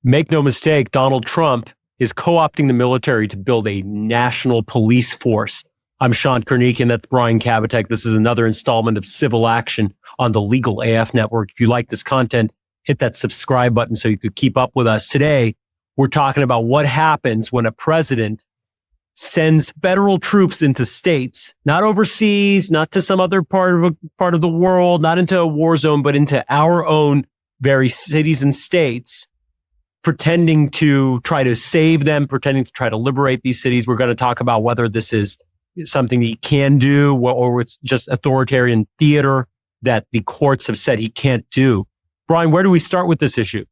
Make no mistake, Donald Trump is co-opting the military to build a national police force. I'm Shant Karnikian. That's Brian Kabateck. This is another installment of Civil Action on the Legal AF Network. If you like this content, hit that subscribe button so you could keep up with us. Today, we're talking about what happens when a president sends federal troops into states, not overseas, not to some other part of the world, not into a war zone, but into our own very cities and states, pretending to try to save them, pretending to try to liberate these cities. We're going to talk about whether this is something he can do or it's just authoritarian theater that the courts have said he can't do. Brian, where do we start with this issue?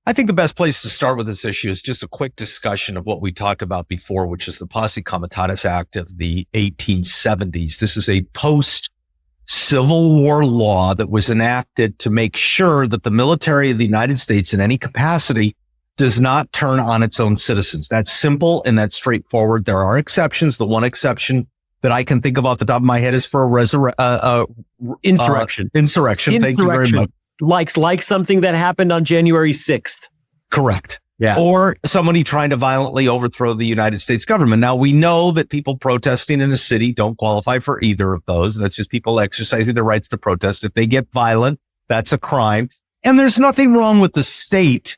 I think the best place to start with this issue is just a quick discussion of what we talked about before, which is the Posse Comitatus Act of the 1870s. This is a post-Civil War law that was enacted to make sure that the military of the United States in any capacity does not turn on its own citizens. That's simple and that's straightforward. There are exceptions. The one exception that I can think of off the top of my head is for insurrection. Insurrection. Thank you very much. Like something that happened on January 6th. Correct. Yeah. Or somebody trying to violently overthrow the United States government. Now, we know that people protesting in a city don't qualify for either of those. That's just people exercising their rights to protest. If they get violent, that's a crime. And there's nothing wrong with the state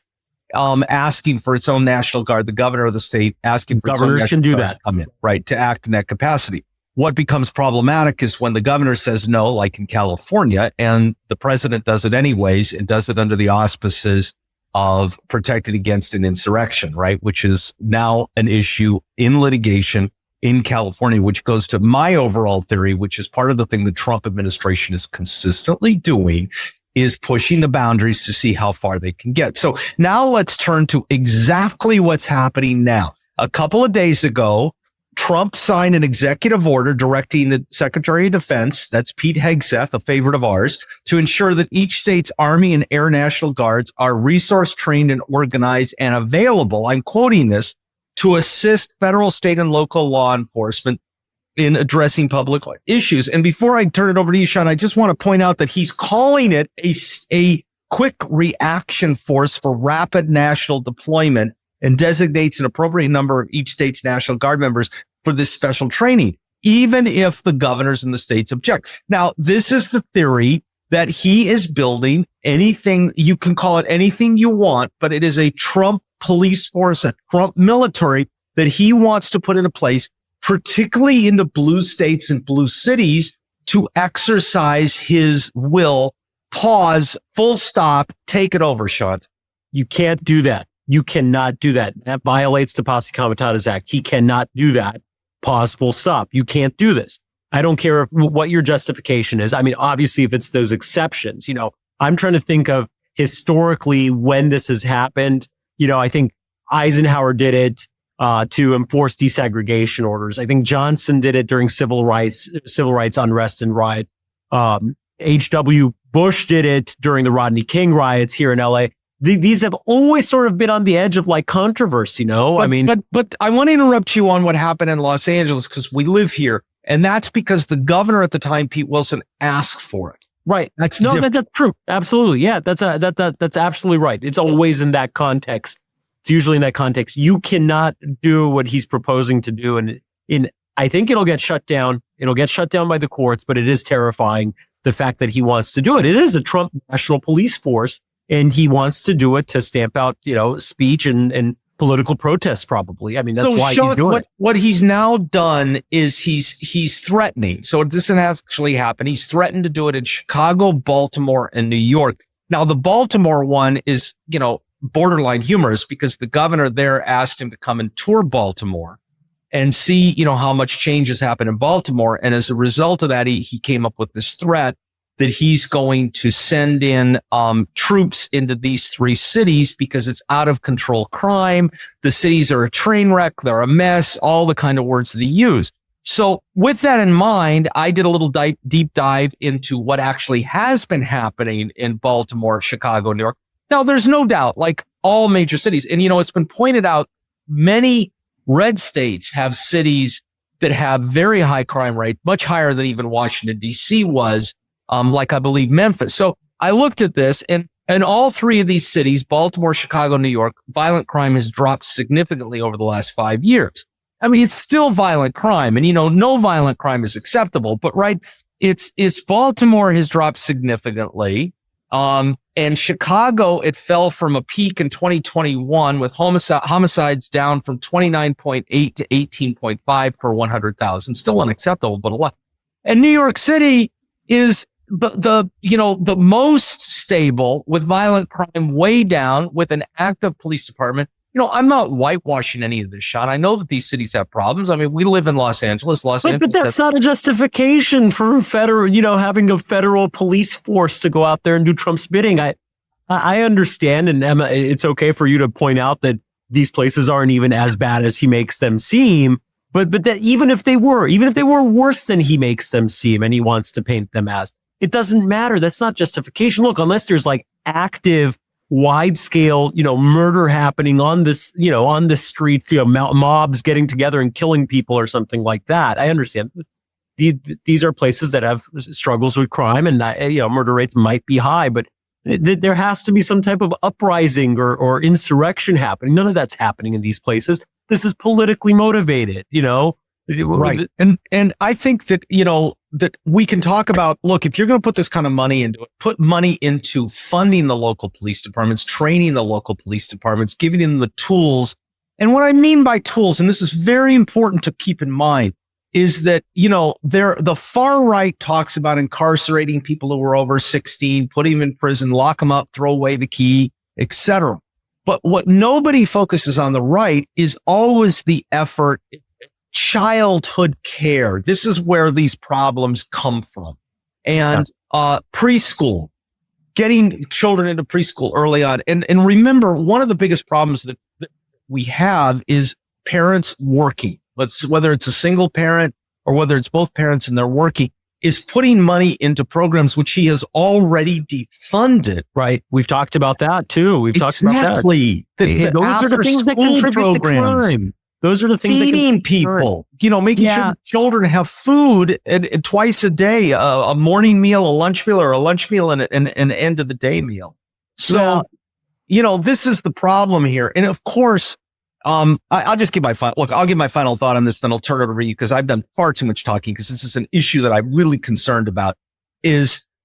asking for its own National Guard, the governor of the state asking for governors its own can do Guard that. to come in, right, to act in that capacity. What becomes problematic is when the governor says no, like in California, and the president does it anyways and does it under the auspices of protected against an insurrection, right? Which is now an issue in litigation in California, which goes to my overall theory, which is part of the thing the Trump administration is consistently doing, is pushing the boundaries to see how far they can get. So now let's turn to exactly what's happening now. A couple of days ago, Trump signed an executive order directing the Secretary of Defense, that's Pete Hegseth, a favorite of ours, to ensure that each state's Army and Air National Guards are resource trained and organized and available, I'm quoting this, to assist federal, state, and local law enforcement in addressing public issues. And before I turn it over to you, Sean, I just want to point out that he's calling it a quick reaction force for rapid national deployment and designates an appropriate number of each state's National Guard members for this special training, even if the governors in the states object. Now, this is the theory that he is building anything, you can call it anything you want, but it is a Trump police force, a Trump military that he wants to put into place, particularly in the blue states and blue cities, to exercise his will. Pause, full stop, take it over, Shant. You can't do that. You cannot do that. That violates the Posse Comitatus Act. He cannot do that. Pause, full stop. You can't do this. I don't care what your justification is. I mean, obviously, if it's those exceptions, I'm trying to think of historically when this has happened. I think Eisenhower did it to enforce desegregation orders. I think Johnson did it during civil rights unrest and riots. H.W. Bush did it during the Rodney King riots here in L.A. These have always sort of been on the edge of controversy, But I want to interrupt you on what happened in Los Angeles because we live here. And that's because the governor at the time, Pete Wilson, asked for it. Right. That's true. Absolutely. Yeah, that's absolutely right. It's always in that context. It's usually in that context. You cannot do what he's proposing to do. And I think it'll get shut down. It'll get shut down by the courts, but it is terrifying, the fact that he wants to do it. It is a Trump national police force. And he wants to do it to stamp out, speech and political protests, probably. I mean, that's why he's doing it. What he's now done is he's threatening. So this doesn't actually happen. He's threatened to do it in Chicago, Baltimore, and New York. Now, the Baltimore one is, borderline humorous because the governor there asked him to come and tour Baltimore and see, how much change has happened in Baltimore. And as a result of that, he came up with this threat that he's going to send in troops into these three cities because it's out of control crime. The cities are a train wreck. They're a mess, all the kind of words that he used. So with that in mind, I did a little deep dive into what actually has been happening in Baltimore, Chicago, New York. Now, there's no doubt, like all major cities, and it's been pointed out, many red states have cities that have very high crime rate, much higher than even Washington, D.C. was. Like I believe Memphis. So I looked at this and In all three of these cities, Baltimore, Chicago, New York, violent crime has dropped significantly over the last 5 years. I mean, it's still violent crime, and no violent crime is acceptable, but right, it's Baltimore has dropped significantly. And Chicago, it fell from a peak in 2021 with homicides down from 29.8 to 18.5 per 100,000. Still unacceptable, but a lot. And New York City is the most stable, with violent crime way down, with an active police department. I'm not whitewashing any of this, Sean. I know that these cities have problems. I mean, we live in Los Angeles. But that's not a justification for having a federal police force to go out there and do Trump's bidding. I understand, and Emma, it's okay for you to point out that these places aren't even as bad as he makes them seem. But that even if they were worse than he makes them seem, and he wants to paint them as, it doesn't matter. That's not justification. Look, unless there's like active, wide scale, murder happening on this, on the streets, mobs getting together and killing people or something like that. I understand. These are places that have struggles with crime, and murder rates might be high, but there has to be some type of uprising or insurrection happening. None of that's happening in these places. This is politically motivated, Right. And I think that, that we can talk about, look, if you're going to put this kind of money into it, put money into funding the local police departments, training the local police departments, giving them the tools. And what I mean by tools, and this is very important to keep in mind, is that, the far right talks about incarcerating people who are over 16, putting them in prison, lock them up, throw away the key, etc. But what nobody focuses on the right is always the effort, childhood care. This is where these problems come from. And preschool, getting children into preschool early on. And remember, one of the biggest problems that we have is parents working. Whether it's a single parent or whether it's both parents and they're working, is putting money into programs which he has already defunded. Right. We've talked about that too. Exactly. Those are the things that contribute to crime. Those are the things feeding people, making sure that children have food and twice a day, a morning meal, a lunch meal, or a lunch meal and an end of the day meal. So, this is the problem here. And of course, I'll just give I'll give my final thought on this, then I'll turn it over to you, because I've done far too much talking, because this is an issue that I'm really concerned about.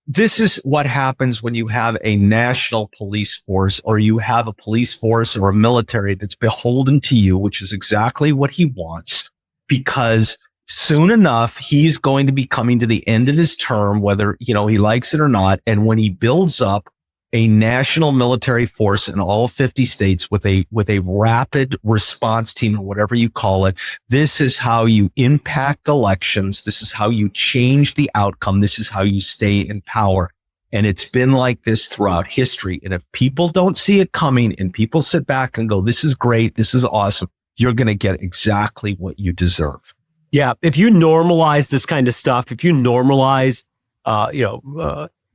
This is what happens when you have a national police force, or you have a police force or a military that's beholden to you, which is exactly what he wants, because soon enough, he's going to be coming to the end of his term, whether, he likes it or not. And when he builds up a national military force in all 50 states with a rapid response team, or whatever you call it, this is how you impact elections. This is how you change the outcome. This is how you stay in power. And it's been like this throughout history. And if people don't see it coming and people sit back and go, this is great, this is awesome, you're going to get exactly what you deserve. Yeah. If you normalize this kind of stuff, if you normalize,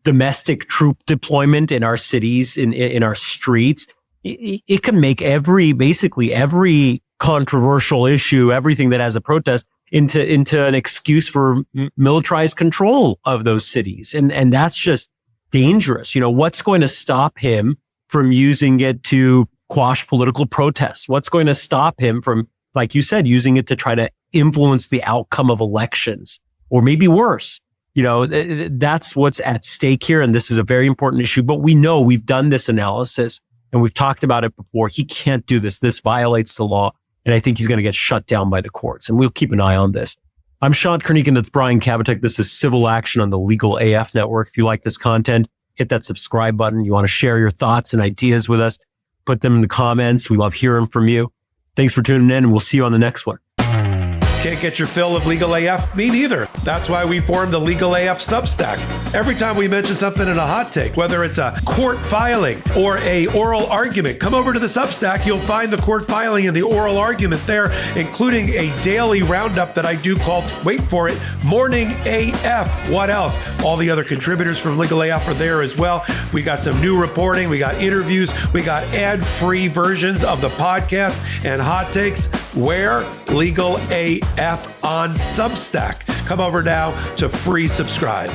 domestic troop deployment in our cities, in our streets, it can make basically every controversial issue, everything that has a protest, into an excuse for militarized control of those cities. And that's just dangerous. What's going to stop him from using it to quash political protests? What's going to stop him from, like you said, using it to try to influence the outcome of elections, or maybe worse? That's what's at stake here. And this is a very important issue, but we've done this analysis and we've talked about it before. He can't do this. This violates the law. And I think he's going to get shut down by the courts, and we'll keep an eye on this. I'm Shant Karnikian. That's Brian Kabateck. This is Civil Action on the Legal AF Network. If you like this content, hit that subscribe button. You want to share your thoughts and ideas with us, put them in the comments. We love hearing from you. Thanks for tuning in, and we'll see you on the next one. Can't get your fill of Legal AF? Me neither. That's why we formed the Legal AF Substack. Every time we mention something in a hot take, whether it's a court filing or a oral argument, come over to the Substack. You'll find the court filing and the oral argument there, including a daily roundup that I do called, wait for it, Morning AF. What else? All the other contributors from Legal AF are there as well. We got some new reporting. We got interviews. We got ad-free versions of the podcast and hot takes. Where? Legal AF on Substack. Come over now to free subscribe.